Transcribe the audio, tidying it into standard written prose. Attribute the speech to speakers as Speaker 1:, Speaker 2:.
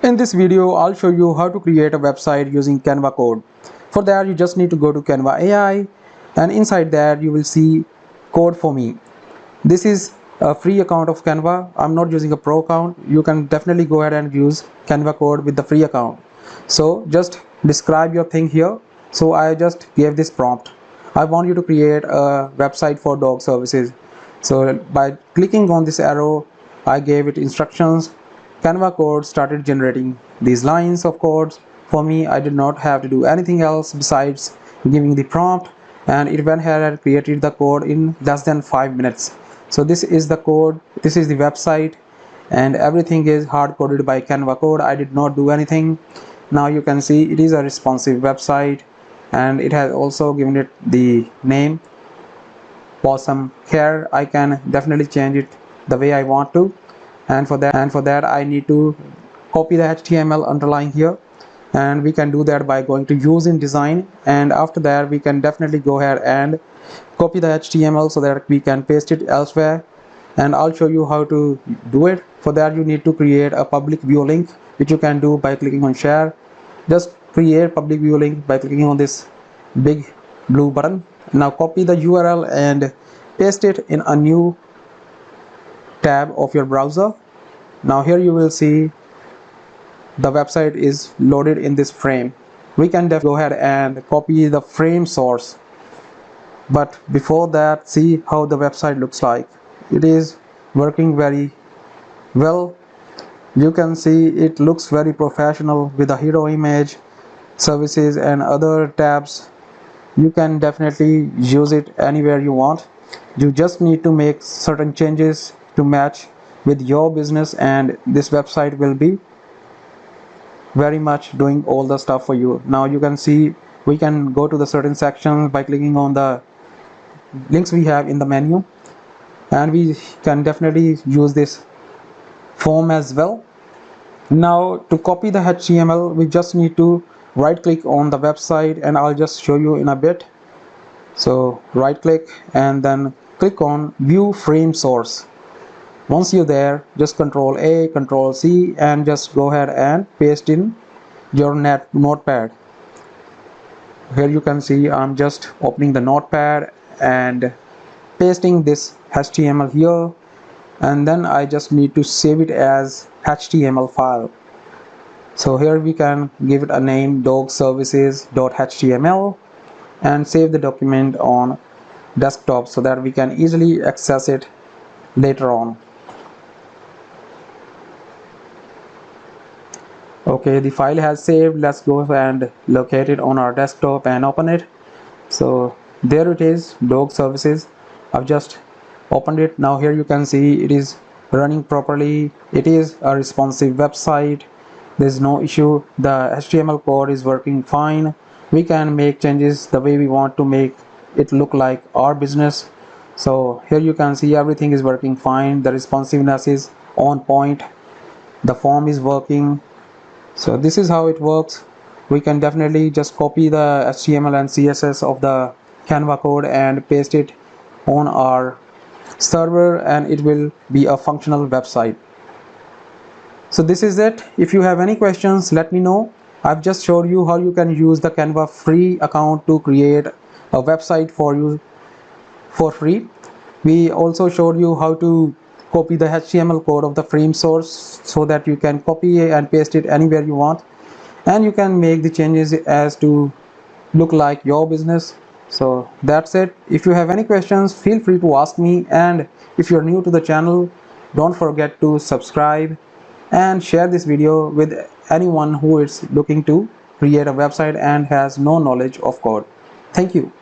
Speaker 1: In this video, I'll show you how to create a website using Canva code. For that, you just need to go to Canva AI, and inside that you will see code for me. This is a free account of Canva. I'm not using a pro account. You can definitely go ahead and use Canva code with the free account. So just describe your thing here. So I just gave this prompt. I want you to create a website for dog services. So by clicking on this arrow, I gave it instructions. Canva code started generating these lines of codes for me. I did not have to do anything else besides giving the prompt, and it went ahead and created the code in less than 5 minutes. So this is the code, this is the website, and everything is hard coded by Canva code. I did not do anything. Now you can see it is a responsive website, and it has also given it the name Possum Care. I can definitely change it the way I want to, and for that I need to copy the HTML underlying here, and we can do that by going to use in design, and after that we can definitely go ahead and copy the HTML so that we can paste it elsewhere, and I'll show you how to do it. For that you need to create a public view link, which you can do by clicking on share. Just create public view link by clicking on this big blue button. Now copy the URL and paste it in a new tab of your browser. Now here you will see the website is loaded in this frame. We can go ahead and copy the frame source, but before that, see how the website looks like. It is working very well. You can see it looks very professional with a hero image, services and other tabs. You can definitely use it anywhere you want. You just need to make certain changes to match with your business, and this website will be very much doing all the stuff for you. Now you can see we can go to the certain sections by clicking on the links we have in the menu, and we can definitely use this form as well. Now to copy the HTML, we just need to right click on the website, and I'll just show you in a bit. So right click and then click on view frame source. Once you're there, just Control A, Control C, and just go ahead and paste in your notepad. Here you can see I'm just opening the notepad and pasting this HTML here, and then I just need to save it as HTML file. So here we can give it a name, dogservices.html, and save the document on desktop so that we can easily access it later on. Okay, the file has saved. Let's go and locate it on our desktop and open it. So there it is, dog services. I've just opened it. Now here you can see it is running properly. It is a responsive website. There's no issue. The HTML code is working fine. We can make changes the way we want to make it look like our business. So here you can see everything is working fine. The responsiveness is on point. The form is working. So this is how it works. We can definitely just copy the HTML and CSS of the Canva code and paste it on our server, and it will be a functional website. So this is it. If you have any questions, let me know. I've just showed you how you can use the Canva free account to create a website for you for free. We also showed you how to copy the HTML code of the frame source so that you can copy and paste it anywhere you want, and you can make the changes as to look like your business. So that's it. If you have any questions, feel free to ask me, and if you're new to the channel, don't forget to subscribe and share this video with anyone who is looking to create a website and has no knowledge of code. Thank you.